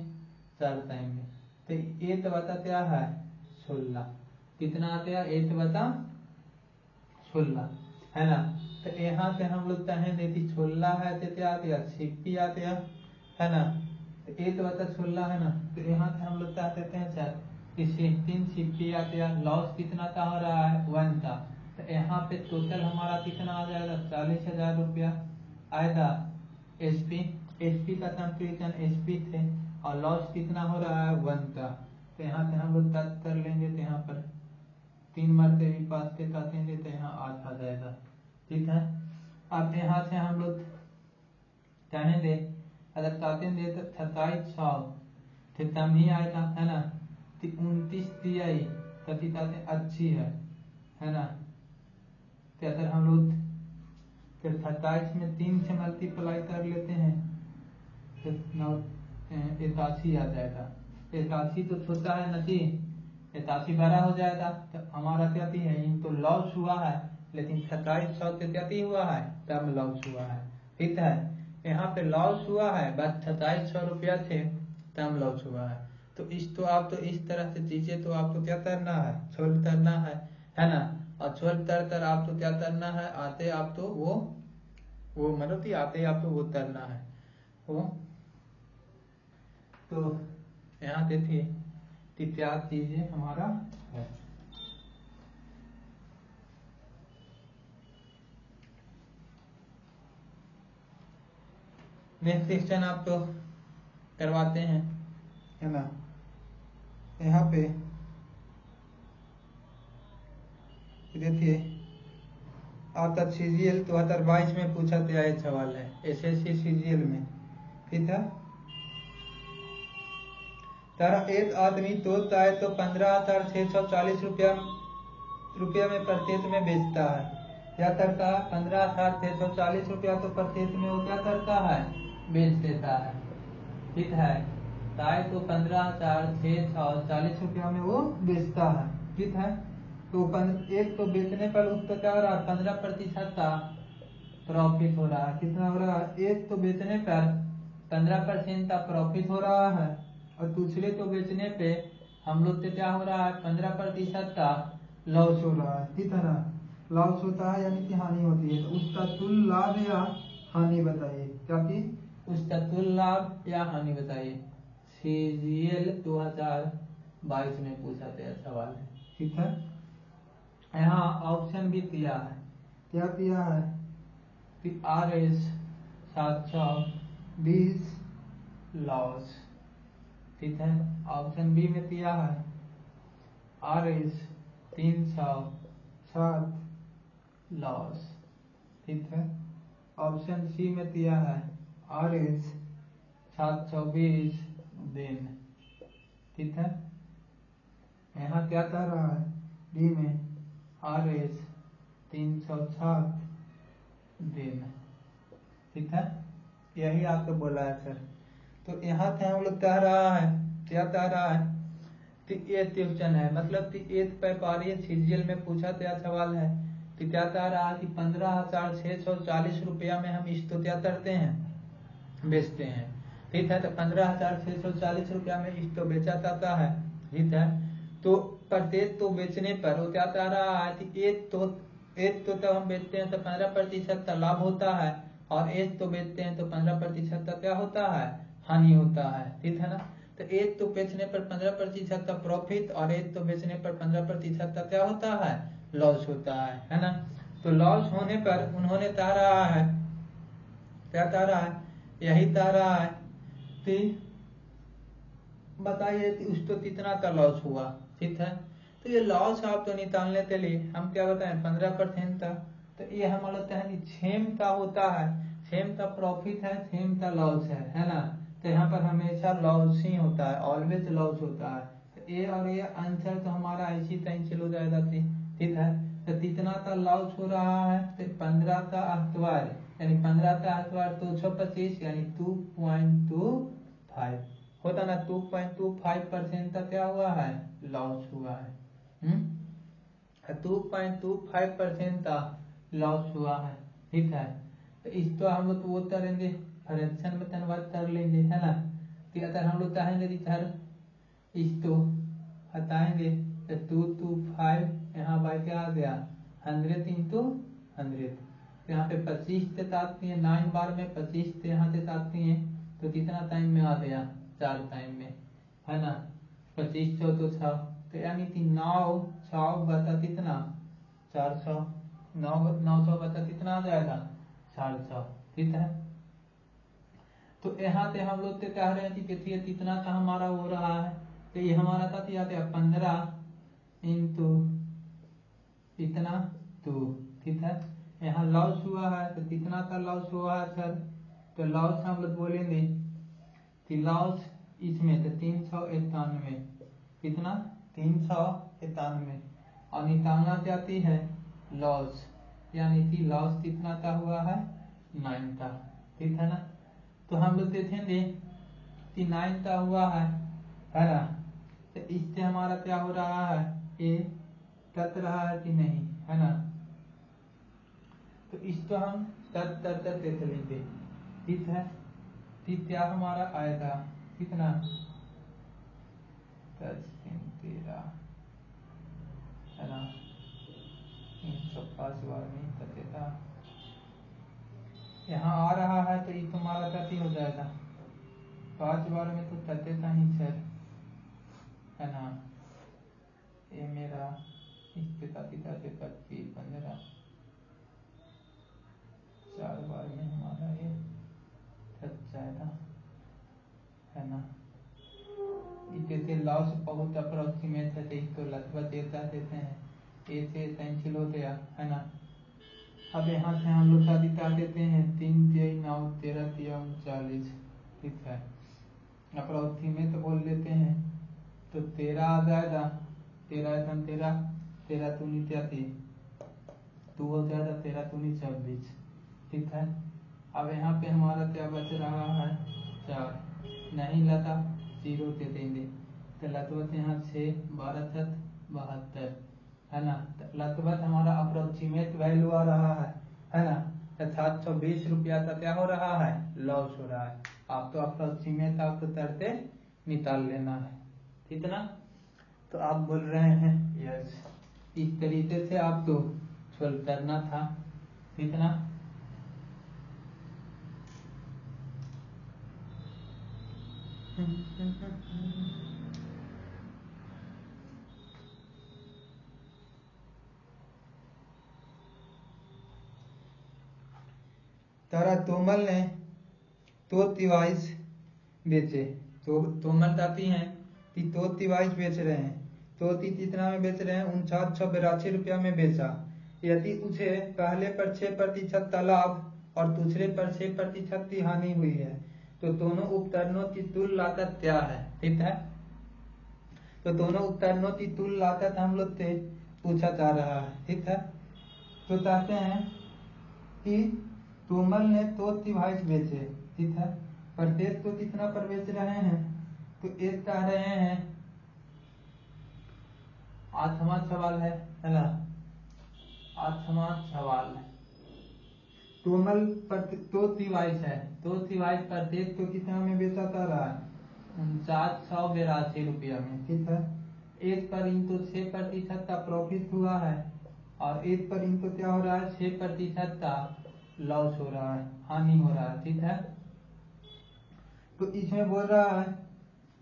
4 टाइम में। तो 8 बता क्या है 16, कितना आ गया 8 बता 16, है ना। तो यहाँ से हम लोग कहेंगे कि 16 है तो क्या आ गया 6 आ गया, है ना। तो 8 बता 16 है ना, तो यहाँ से हम लोग क्या कहते हैं सर कि 16 आ गया, लॉस कितना का हो रहा है 1 का। तो यहाँ पे टोटल हमारा कितना आ जाएगा 40,000 रुपया आएगा। एसपी का कंपेरिजन एसपी थे और लॉस कितना हो रहा है 1 का। तो यहाँ से हम लोग कट कर लेंगे, तो यहाँ पर 3 मरते भी पास के काटेंगे तो यहाँ 8 आ जाएगा, ठीक है। अब यहाँ से हम लोग कहेंगे अगर काटेंगे तो 2700 फिर कम ही आएगा, है ना। 29 दिया कति काटे अच्छी है ना। तो अगर हम लोग फिर 27 में 3 से मल्टीप्लाई कर लेते हैं तो 81 आ जाएगा। 81 तो छोटा है ना जी, 81 बड़ा हो जाएगा। तो हमारा क्या है, तो लॉस हुआ है, लेकिन 2700 से क्या हुआ है, तब लॉस हुआ है। ठीक है, यहाँ पे लॉस हुआ है, बस 2700 रुपया थे तब लॉस हुआ है। तो आप तो इस तरह से चीजें तो आपको क्या करना है, सोल्व करना है ना। और सोल्व कर आपको क्या करना है, आते आप तो वो मतलब कि आते आप तो वो करना है वो। तो यहाँ देखिए क्या चीजें हमारा है। नेक्स्ट क्वेश्चन आप तो करवाते हैं, है ना। यहाँ पे देखिए आपका सीजीएल 2022 में पूछा गया ये सवाल है, एसएससी सीजीएल में। ठीक है, तारा एक आदमी दूध चाहे तो 15,640 रुपया में प्रत्येक में बेचता है। क्या करता है, 15,640 रुपया तो प्रत्येक में वो क्या करता है, बेच देता है। ठीक है, चाहे तो 15,640 रुपया में वो बेचता है। ठीक है, तो एक तो बेचने पर उसका क्या हो रहा है, 15% का प्रॉफिट हो रहा है। कितना हो रहा है, एक तो बेचने पर 15% का प्रॉफिट हो रहा है, और दूसरे तो बेचने पे हम लोग से क्या हो रहा है, 15% का लॉस हो रहा है। ठीक है ना, लॉस होता है यानी कि हानि होती है। तो उसका तुल्य लाभ या हानि बताइए, क्या कि उसका तुल्य लाभ या हानि बताइए। सीजीएल 2022 में पूछा गया सवाल है। ठीक है, यहाँ ऑप्शन भी दिया है, क्या दिया है कि RS 720 लॉस। ठीक है, ऑप्शन बी में दिया है RS 307 लॉस। ठीक है, ऑप्शन सी में दिया है RS 720 दिन। ठीक है, यहाँ क्या कह रहा है, डी में RS 307 दिन। ठीक है, यही आपको बोला है सर। तो यहाँ से हम लोग कह रहा है, क्या कह रहा है कि ये क्वेश्चन है, मतलब कि एक व्यापारी सीजीएल में पूछा गया सवाल है। तो क्या कह रहा है कि 15,640 रुपया में हम इसको क्या करते हैं, बेचते हैं। ठीक है, तो 15,640 रुपया में इसको बेचा जाता है। ठीक है, तो प्रत्येक तो बेचने पर वो क्या कह रहा है कि एक तो तब हम बेचते हैं तो 15% का लाभ होता है, और एक तो बेचते हैं तो 15% का क्या होता है, हानि होता है। ठीक है ना, तो एक तो बेचने पर 15% का प्रॉफिट, और एक तो बेचने पर 15% का क्या होता है, लॉस होता है ना। तो लॉस होने पर उन्होंने कह रहा है, क्या कह रहा है, यही कह रहा है कि बताइए कि उसको कितना का लॉस हुआ। ठीक है, तो ये लॉस आपको निकालने के लिए हम क्या बताएं, 15% का। तो ये हमारा लगता है कि सेम का होता है, सेम का प्रॉफिट है, सेम का लॉस है ना। तो यहाँ पर हमेशा लॉस ही होता है, ऑलवेज लॉस होता है। तो ये और ये आंसर तो हमारा ऐसी कैंसिल हो जाएगा। ठीक है, तो कितना का लॉस हो रहा है, तो 15 का अखबार यानी 15 का अखबार 225 यानी 2.25 होता ना, 2.25% का क्या हुआ है, लॉस हुआ है। 2.25% का लॉस हुआ है। ठीक है, तो इसको हम लोग वो करेंगे, फ्रैक्शन में कन्वर्ट कर लेंगे, है ना। कि अगर हम लोग चाहेंगे कि सर इसको हटाएंगे तो 225 यहाँ बाई क्या आ गया, 100 इंटू 100। तो यहाँ पे 25 से काटती है, 9 बार में 25 से यहाँ से काटती है, तो कितना टाइम में आ गया, 4 टाइम में, है ना। 25 चौ तो 6, तो यानी कि 900 बता कितना, 400, 900 बता कितना आ जाएगा, 400। ठीक है, तो यहाँ से हम लोग कह रहे हैं कि देखिए कितना का हमारा हो रहा है। तो ये हमारा था 15 इंटू इतना 2। ठीक है, यहाँ लॉस हुआ है तो कितना का लॉस हुआ है सर, तो लॉस हम लोग बोलेंगे कि लॉस इसमें तो 391, कितना 391, और निकालना चाहती है लॉस यानी कि लॉस कितना का हुआ है 9 का, ठीक है ना। तो हम लोग देखेंगे कि 9 का हुआ है ना। तो इससे हमारा क्या हो रहा है, ये कट रहा है कि नहीं, है ना। तो इसको हम कट कर कर देख लेंगे, ठीक है। ठीक, क्या हमारा आएगा कितना 10 3 13 है ना, 305 बार में कटेगा। यहाँ आ रहा है तो ये तुम्हारा कटी हो जाएगा 5 बार में तो कटेगा ही सर, है ना। ये मेरा इससे काटी 25 15 4 बार में हमारा ये कट जाएगा, है ना। इससे लॉस बहुत अप्रोक्सीमेट है, तो इसको लगभग देता देते हैं, ए से कैंसिल हो गया, है ना। अब यहाँ से हम लोग का दिखा देते हैं 3 3 9 13 3 39, ठीक है। अप्रोक्सीमेट बोल लेते हैं तो 13 आ जाएगा, 13 13 13 दूनी 33, 2 हो जाएगा 13 दूनी 26, ठीक है। अब यहाँ पे हमारा क्या बच रहा है 4, नहीं लगा 0 दे देंगे, तो लगभग यहाँ 6 12 7 72, है ना। लगभग हमारा अप्रोक्सीमेट वैल्यू आ रहा है ना। तो 720 रुपया का क्या हो रहा है, लॉस हो रहा है। आप तो अप्रोक्सीमेट आपको करते निकाल लेना है, ठीक ना। तो आप बोल रहे हैं यस, इस तरीके से आपको सोल्व करना था, ठीक ना। तारा तोमल ने तो डिवाइस बेचे, तो तोमल कहती हैं कि तो डिवाइस बेच रहे हैं, तो कितना में बेच रहे हैं 5982 रुपया में बेचा। यदि उसे पहले पर 6% का लाभ और दूसरे पर 6% की हानि हुई है, तो दोनों उपकरणों की कुल लागत क्या है, ठीक है। तो दोनों उपकरणों की कुल लागत हम लोग से पूछा जा रहा है, ठीक है। तो कहते हैं कि तोमल ने तो डिवाइस बेचे, ठीक है। प्रत्येक तो कितना पर बेच रहे हैं, तो एक कह रहे हैं 8वां सवाल है ना। 8वां सवाल, तोमल तो डिवाइस है, तो डिवाइस प्रत्येक तो कितना में बेचा जा रहा है 4982 रुपया में, ठीक है। एक पर इनको 6% का प्रॉफिट हुआ है और एक पर इनको क्या हो रहा है 6% का लॉस हो रहा है, हानि हो रहा है, ठीक है। तो इसमें बोल रहा है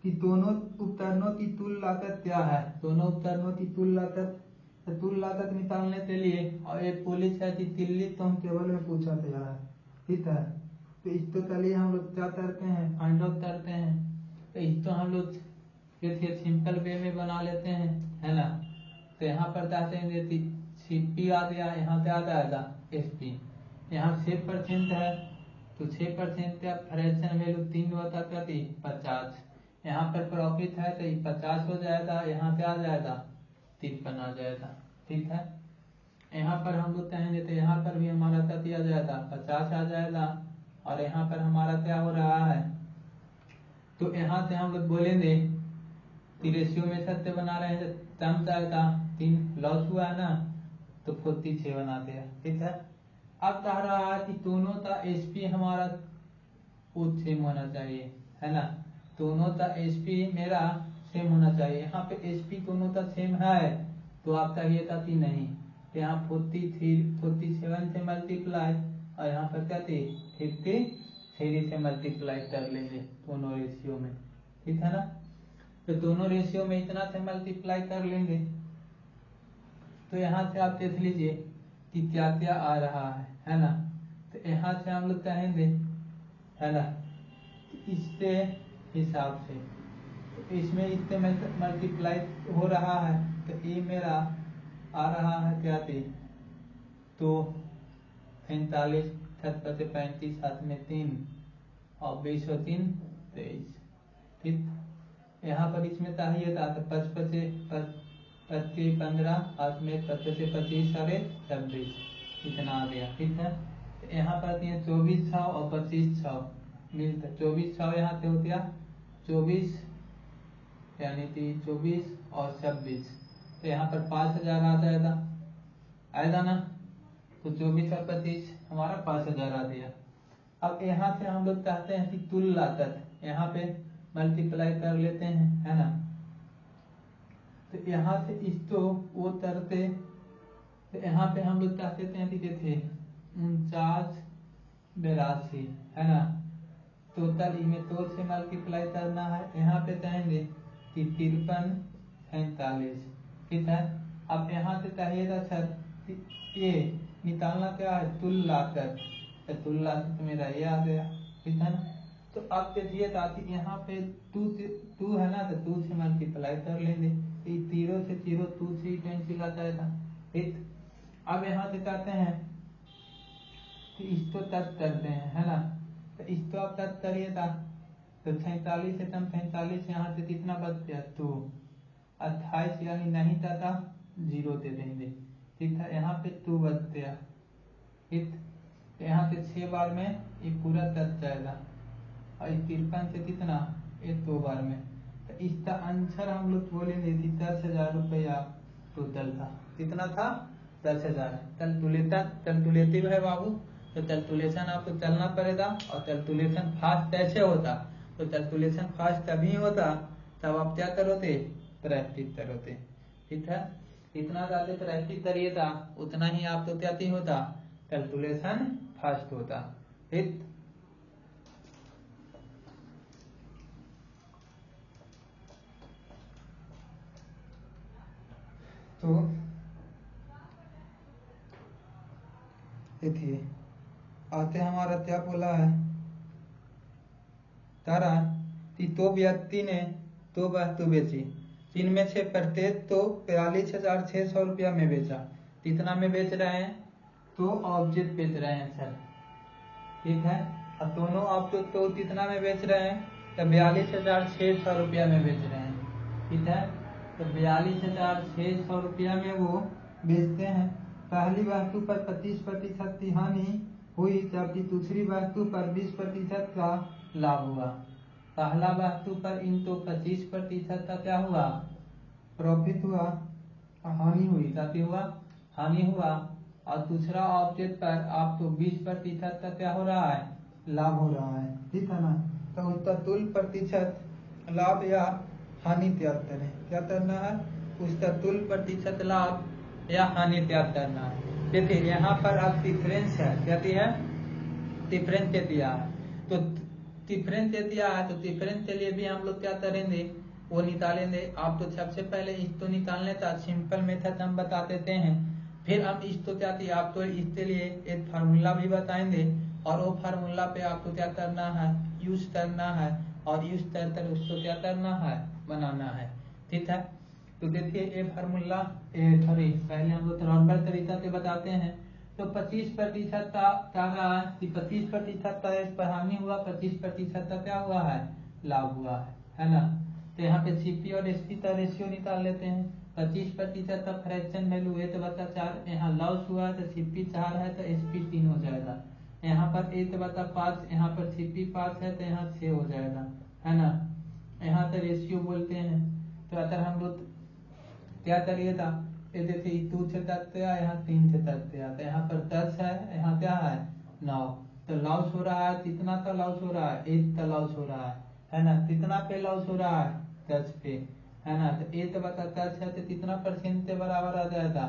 कि दोनों उपकरणों की कुल लागत क्या है, दोनों उपकरणों की कुल लागत, कुल लागत निकालने के लिए, और एक पुलिस है कि दिल्ली तुम केवल में पूछा गया है, ठीक है। तो इसको चलिए हम लोग क्या करते हैं, फाइंड आउट करते हैं। तो इसको हम लोग सिंपल वे में बना लेते हैं, है ना। तो यहाँ पर चाहते हैं सीपी आ गया, यहाँ पे आ जाएगा एसपी, यहाँ 6% है तो 6% का फ्रैक्शन वैल्यू 3/50, यहाँ पर प्रॉफिट है तो 50 हो जाएगा, यहाँ पे आ जाएगा 53 आ जाएगा, ठीक है। यहाँ पर हम लोग कहेंगे तो यहाँ पर भी हमारा क्या दिया जाएगा 50 आ जाएगा, और यहाँ पर हमारा क्या हो रहा है, तो यहाँ से हम लोग बोलेंगे कि रेशियो में सत्य बना रहे हैं, कम जाएगा 3 लॉस हुआ है ना, तो 46 बना दिया, ठीक है। अब कह रहा है कि दोनों का एसपी हमारा खुद सेम होना चाहिए, है ना। दोनों का एसपी मेरा सेम होना चाहिए, यहाँ पे एसपी दोनों का सेम है तो आप कहिएगा कि नहीं, तो यहाँ 47 से मल्टीप्लाई और यहाँ पर क्या थी 53 से मल्टीप्लाई कर लेंगे दोनों रेशियो में, ठीक है ना। तो दोनों रेशियो में इतना से मल्टीप्लाई कर लेंगे, तो यहाँ से आप देख लीजिए कि क्या क्या आ रहा है ना। तो यहाँ से हम लोग कहेंगे, है ना, इसके हिसाब से, तो इसमें इससे मल्टीप्लाई हो रहा है, तो ये मेरा आ रहा है क्या थी, तो 45 7 से 35 7 में 3 और 20 और 3 23, ठीक। यहाँ पर इसमें चाहिए था तो 55 से 25 15 हाथ में 25 से 25 सारे 26, इतना आ गया। ठीक है, तो यहाँ पर दिए 24 छाव और 25 छाव मिलता, 24 छाव यहाँ से हो गया 24 यानी कि 24 और 26, तो यहाँ पर 5000 आ जाएगा, आएगा ना। तो 24 और 25 हमारा 5000 आ गया। अब यहाँ से हम लोग चाहते हैं कि तुल लागत, यहाँ पे मल्टीप्लाई कर लेते हैं, है ना। तो यहाँ से इस तो वो तरते, तो यहाँ पे हम लोग चाहते थे थे 49 82, है ना। टोटल इनमें 2 से मल्टीप्लाई करना है, यहाँ पे चाहेंगे कि 53 47। ठीक है, अब यहाँ से चाहिएगा सर ये निकालना क्या है, तुल लागत, तो तुल लागत मेरा ये आ गया। ठीक है ना, तो अब देखिए ताकि यहाँ पे 2 है ना, तो 2 से मल्टीप्लाई कर लेंगे, 0 से 0 2 से कैंसिल आ जाएगा। ठीक, अब यहाँ से कहते हैं कि इसको तट करते हैं, है ना। तो इसको आप तट करिएगा, तो 47 से 47 यहाँ से कितना बच गया 2, 28 यानी नहीं तथा 0 दे देंगे। ठीक है, यहाँ पे 2 बच गया। ठीक, तो यहाँ से 6 बार में ये पूरा तट जाएगा, और 53 से कितना ये 2 बार में, तो इसका आंसर हम लोग बोलेंगे कि 10,000 रुपया टोटल था। कितना था 10,000। कैलकुलेटिव है बाबू, तो कैलकुलेशन आपको चलना पड़ेगा, और कैलकुलेशन फास्ट कैसे होता, तो कैलकुलेशन फास्ट तभी होता तब आप क्या करोगे, प्रैक्टिस करोगे। ठीक है, इतना ज्यादा प्रैक्टिस करिएगा उतना ही आप तो क्या होता, कैलकुलेशन फास्ट होता। ठीक, तो देखिए आते हमारा क्या बोला है, तारा कि तो व्यक्ति ने 2 वस्तु बेची, इनमें से प्रत्येक तो 43,600 रुपया में बेचा। कितना में बेच रहे हैं, तो ऑब्जेक्ट बेच रहे हैं सर। ठीक है, और दोनों ऑब्जेक्ट तो कितना में बेच रहे हैं, तो 42,600 रुपया में बेच रहे हैं। ठीक है, तो 42,600 रुपया में वो बेचते हैं। पहली वस्तु पर 25% की हानि हुई, जबकि दूसरी वस्तु पर 20% का लाभ हुआ। पहला वस्तु पर इनको 25% का क्या हुआ, प्रॉफिट हुआ, हानि हुई, काफी हुआ, हानि हुआ, और दूसरा ऑब्जेक्ट पर आपको 20% का क्या हो रहा है, लाभ हो रहा है। ठीक है ना, तो उसका तुल प्रतिशत लाभ या हानि त्याग करें, क्या करना है, उसका तुल प्रतिशत लाभ या हानि त्याग करना है। देखिए यहाँ पर अब डिफरेंस है, क्या है, डिफरेंस दे दिया है, तो डिफरेंस दे दिया है, तो डिफरेंस के लिए भी हम लोग क्या करेंगे, वो निकालेंगे। आप तो सबसे पहले इसको निकालने का सिंपल मेथड हम बता देते हैं, फिर हम इसको क्या थी, आपको इसके लिए एक फार्मूला भी बताएंगे, और वो फार्मूला पे आपको क्या करना है, यूज करना है, और यूज कर उसको क्या करना है, बनाना है। ठीक है, तो देखिए ये फार्मूला सॉरी पहले हम लोग नॉर्मल तरीका से बताते हैं। तो 25% का रहा है कि 25% का इस पर हानि हुआ, 25% का क्या हुआ है, लाभ हुआ है ना। तो यहाँ पे सीपी और एसपी का रेशियो निकाल लेते हैं। 25% का फ्रैक्शन वैल्यू 1/4, यहाँ लॉस हुआ है तो सीपी 4 है तो एसपी 3 हो जाएगा। यहाँ पर 1/5, यहाँ पर सीपी 5 है तो यहाँ 6 हो जाएगा, है ना। यहाँ से रेशियो बोलते हैं। तो अगर हम लोग क्या करिएगा, ये देखिए 2 से तकते हैं, यहाँ 3 से तकते हैं, तो यहाँ पर 10 है, यहाँ क्या है 9, तो लॉस हो रहा है, कितना का लॉस हो रहा है, 1 का लॉस हो रहा है ना। कितना पे लॉस हो रहा है, 10 पे, है ना। तो 1/10 है तो कितना परसेंट के बराबर आ जाएगा,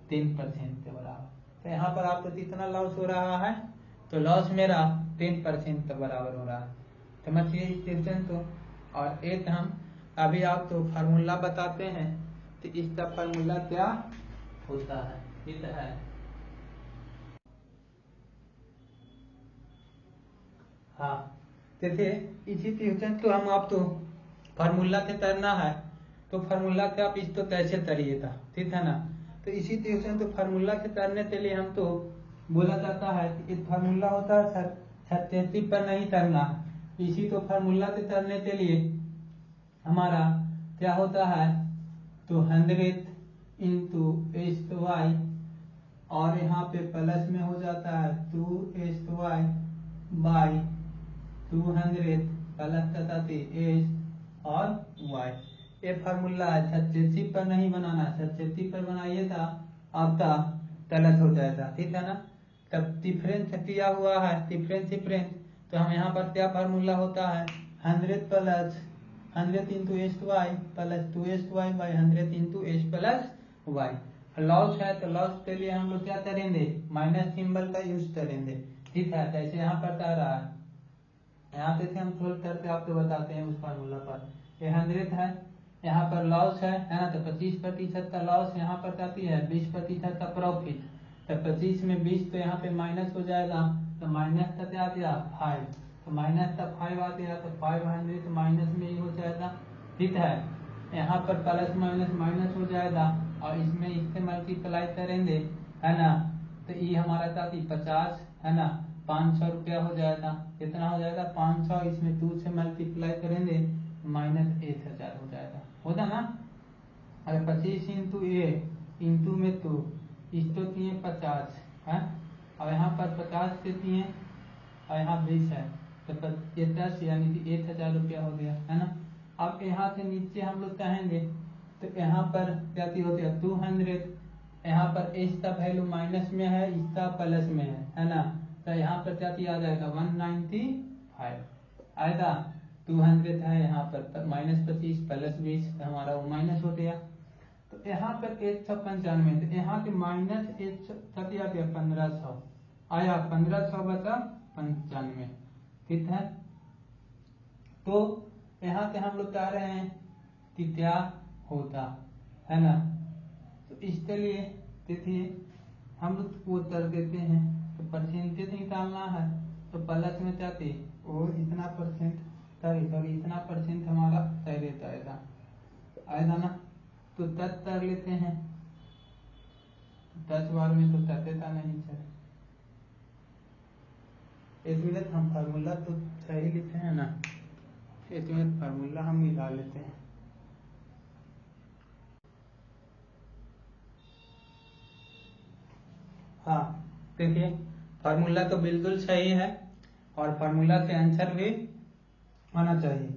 3% के बराबर। तो यहाँ पर आपको कितना लॉस हो रहा है, तो लॉस मेरा 3% के बराबर हो रहा है। समझिए इस क्वेश्चन को। और एक हम अभी आपको फार्मूला बताते हैं, तो इसका फार्मूला क्या होता है, ठीक है। हाँ, देखिए इसी क्वेश्चन को हम आपको फार्मूला से करना है, तो फार्मूला से आप इसको कैसे करिएगा, ठीक है ना। तो इसी क्वेश्चन को फार्मूला से करने के लिए हम तो बोला जाता है कि एक फार्मूला होता है सर, 37 पर नहीं करना। इसी तो फार्मूला से करने के लिए हमारा क्या होता है, तो 100 इंटू एस वाई और यहाँ पे प्लस में हो जाता है 2sy बाई 200 प्लस तथा एस और y। ये फार्मूला है, सचेती पर नहीं बनाना, सचेती पर बनाइए था आपका गलत हो जाएगा, ठीक है ना। तब डिफरेंस किया हुआ है, डिफरेंस तो हम यहाँ पर क्या फार्मूला होता है 100 plus 100 into S Y plus 2sy by 100 into S plus Y. Loss है तो लॉस के लिए हम लोग क्या करेंगे, माइनस सिंबल का यूज करेंगे, ठीक है। जैसे यहाँ पर आ रहा है, यहाँ पे हम सोल्व करके आपको बताते हैं उस फार्मूला पर। ये 100 है, यहाँ पर लॉस है ना, तो 25% का लॉस यहाँ पर आती है, 20% का प्रॉफिट। तो 25 में 20 तो यहाँ पे माइनस हो जाएगा, तो माइनस का क्या आ गया 5, तो माइनस का 5 आ गया, तो 500 माइनस में ही हो जाएगा, ठीक है। यहाँ पर प्लस माइनस माइनस हो जाएगा और इसमें इससे मल्टीप्लाई करेंगे, है ना, तो ये हमारा था 50, है ना, 500 रुपया हो जाएगा। कितना हो जाएगा 500, इसमें 2 से मल्टीप्लाई करेंगे माइनस 1000 हो जाएगा, होगा ना। अरे 25 इंटू ए इंटू में 2 इस तो 50 है, और यहाँ पर 50 से 3 और यहाँ 20 है, तो 50 यानी कि 1000 रुपया हो गया, है ना। अब यहाँ से नीचे हम लोग चाहेंगे तो यहाँ पर क्या होती है 200, यहाँ पर एस का वैल्यू माइनस में है, इसका प्लस में है ना, तो यहाँ पर क्या आ जाएगा 195 आएगा। 200 है यहाँ पर माइनस 25 प्लस 20, हमारा वो माइनस हो गया। तो यहाँ पर 195, तो यहाँ के माइनस 1500 आया, 1500 बचा 95, ठीक है। तो यहाँ से हम लोग कह रहे हैं कि क्या होता है ना, तो इसके लिए देखिए हम लोग वो कर देते हैं, तो परसेंटेज निकालना है, तो प्लस में चाहते वो इतना परसेंट सॉरी इतना परसेंट हमारा तय रहता आएगा ना, तो 10 कर लेते हैं, 10 बार में तो देता नहीं सर, एक मिनट हम फार्मूला तो सही लिखे हैं ना, एक मिनट फार्मूला हम मिला लेते हैं। हाँ देखिए फार्मूला तो बिल्कुल सही है और फार्मूला से आंसर भी आना चाहिए।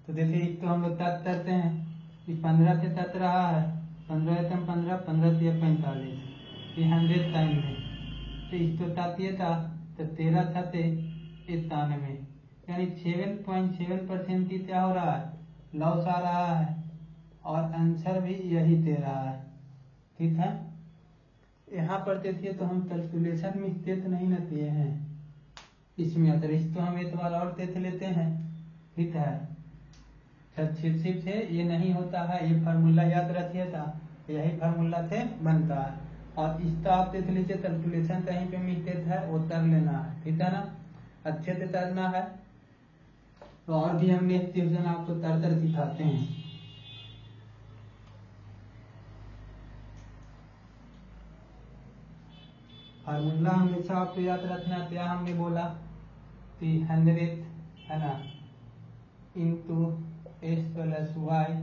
तो देखिए एक तो हम लोग तट करते हैं कि 15 से तट रहा है, 15 से 15 15 से 45, ये 100 टाइम में, तो इसको तातिए था तो 13 था 91, यानी 7.7% की क्या हो रहा है लॉस आ रहा है, और आंसर भी यही दे रहा है, ठीक है। यहाँ पर देखिए तो हम कैलकुलेशन में स्टेट नहीं न दिए हैं, इसमें अतिरिक्त तो हम एक बार और देख लेते हैं, ठीक है। सिर्फ से ये नहीं होता है, ये फार्मूला याद रखिएगा, यही फार्मूला से बनता है, और इसका आप देख लीजिए कैलकुलेशन कहीं पे मिस्टेक है वो कर लेना है, ठीक है ना, अच्छे से करना है। तो और भी हम नेक्स्ट क्वेश्चन आपको तर सिखाते हैं। फार्मूला हमेशा आपको याद रखना, क्या हमने बोला कि 100 है ना into S plus Y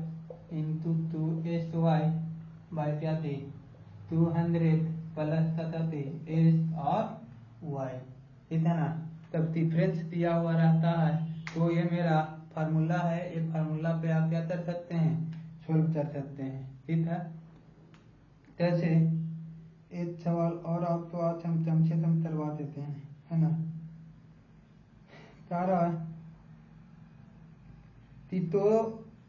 into 2sy by क्या थी 200 प्लस तथा थी एस और वाई, ठीक है ना। तब डिफरेंस दिया हुआ रहता है, तो ये मेरा फार्मूला है, ये फार्मूला पे आप क्या कर सकते हैं सोल्व कर सकते हैं, ठीक है। कैसे, एक सवाल और आपको आज हम कम से कम करवा देते हैं, है ना। कह रहा है कि तो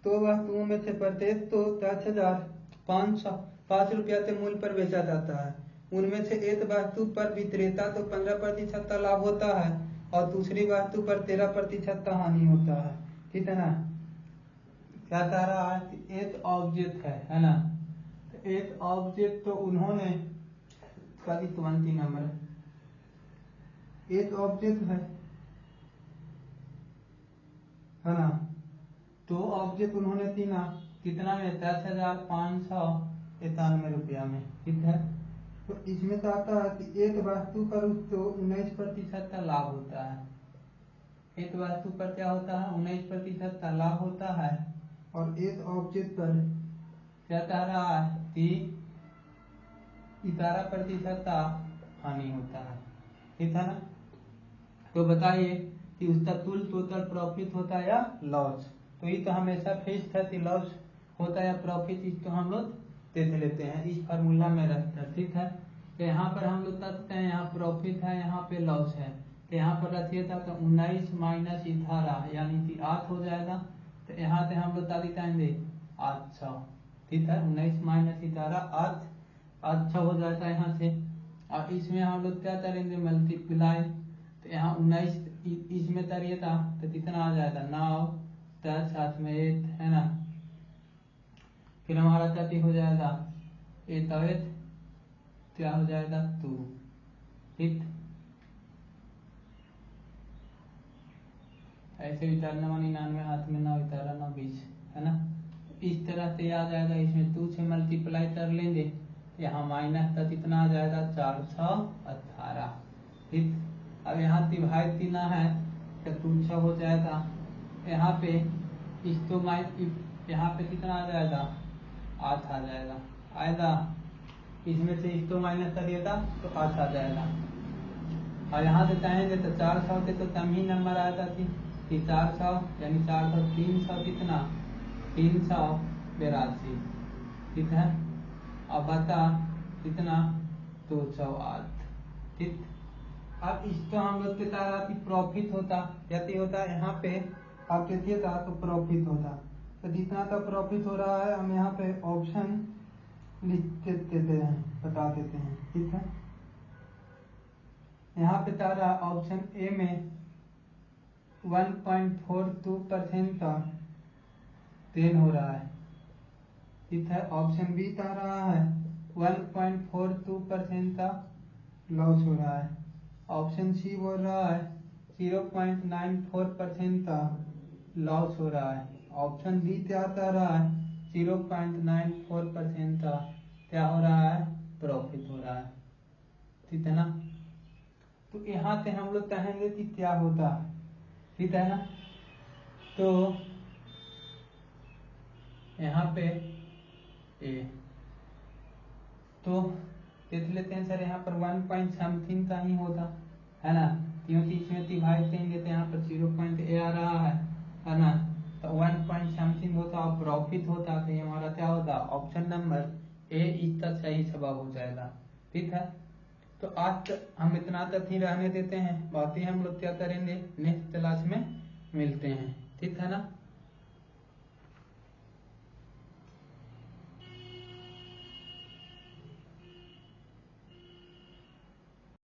वस्तुओं में से प्रत्येक तो 10,505 रुपया के मूल्य पर बेचा जाता है, उनमें से एक वस्तु पर विक्रेता को 15% का लाभ होता है और दूसरी वस्तु पर 13% का हानि होता है, ठीक है ना। क्या कह रहा है कि एक ऑब्जेक्ट है ना, तो एक ऑब्जेक्ट तो उन्होंने 20 नंबर, एक ऑब्जेक्ट है ना, तो ऑब्जेक्ट उन्होंने तीना कितना में 10,591 रुपया में, ठीक है। तो इसमें तो आता है कि एक वस्तु पर उसको 19% का लाभ होता है, एक वस्तु पर क्या होता है 19% का लाभ होता है, और एक ऑब्जेक्ट पर क्या कह रहा है कि इतारा प्रतिशत का हानि होता है, ठीक है ना। तो बताइए कि उसका कुल टोटल प्रॉफिट होता है या लॉस। तो ये तो हमेशा फिक्स है कि लॉस होता है या प्रॉफिट, इसको हम लोग देख लेते हैं, इस फार्मूला में रहता है, ठीक है। तो यहाँ पर हम लोग करते हैं, यहाँ प्रॉफिट है, यहाँ पे लॉस है, तो यहाँ पर रखिए था तो 19 माइनस 18 यानी कि 8 हो जाएगा। तो यहाँ से हम लोग क्या दिखाएंगे 800, ठीक है। 19 माइनस 18 8 हो जाता है यहाँ से। और इसमें हम लोग क्या करेंगे मल्टीप्लाई, तो यहाँ 19 इसमें करिए था तो कितना आ जाएगा 9 10 साथ में 8 है ना। फिर हमारा क्या हो जाएगा 8 और 8 क्या हो जाएगा 2, ठीक। ऐसे उतारना 99 हाथ में 9 उतारा 9 20 है ना। इस तरह से आ जाएगा, इसमें 2 से मल्टीप्लाई कर लेंगे, यहाँ माइनस का कितना आ जाएगा 418, ठीक। अब यहाँ डिवाइड तीना है तो 200 हो जाएगा, यहाँ पे इसको यहाँ पे कितना आ जाएगा 8 आ जाएगा, आएगा। इसमें से इसको माइनस करिएगा तो 8 आ जाएगा। और यहाँ से चाहेंगे तो 400 के तो कम ही नंबर आएगा कि 400 यानी 400 300 कितना 382, ठीक है। अब बता कितना 208, ठीक। अब इसको हम लोग के तरह प्रॉफिट होता यदि होता यहाँ पे आप देखिएगा तो प्रॉफिट होता, तो जितना का प्रॉफिट हो रहा है हम यहाँ पे ऑप्शन लिख देते हैं, बता देते हैं, ठीक है। यहाँ पे तारा ऑप्शन ए में 1.42% का गेन हो रहा है, ठीक है। ऑप्शन बी का रहा है 1.42% का लॉस हो रहा है। ऑप्शन सी बोल रहा है 0.94% का लॉस हो रहा है। ऑप्शन डी क्या कह रहा है 0.94% का क्या हो रहा है प्रॉफिट हो रहा है, ठीक है ना। तो यहाँ से हम लोग कहेंगे कि क्या होता, ठीक है ना। तो यहाँ पे ए तो देख लेते हैं सर, यहाँ पर 1 पॉइंट समथिंग का ही होता है ना, क्योंकि इसमें डिवाइड करेंगे तो यहाँ पर 0 ए आ रहा है ना। तो 1 पॉइंट समथिंग होता और प्रॉफिट होता, तो ये हमारा क्या होता ऑप्शन नंबर ए इसका सही जवाब हो जाएगा, ठीक है। तो आज हम इतना तक ही रहने देते हैं, बाकी हम लोग क्या करेंगे नेक्स्ट क्लास में मिलते हैं, ठीक है ना।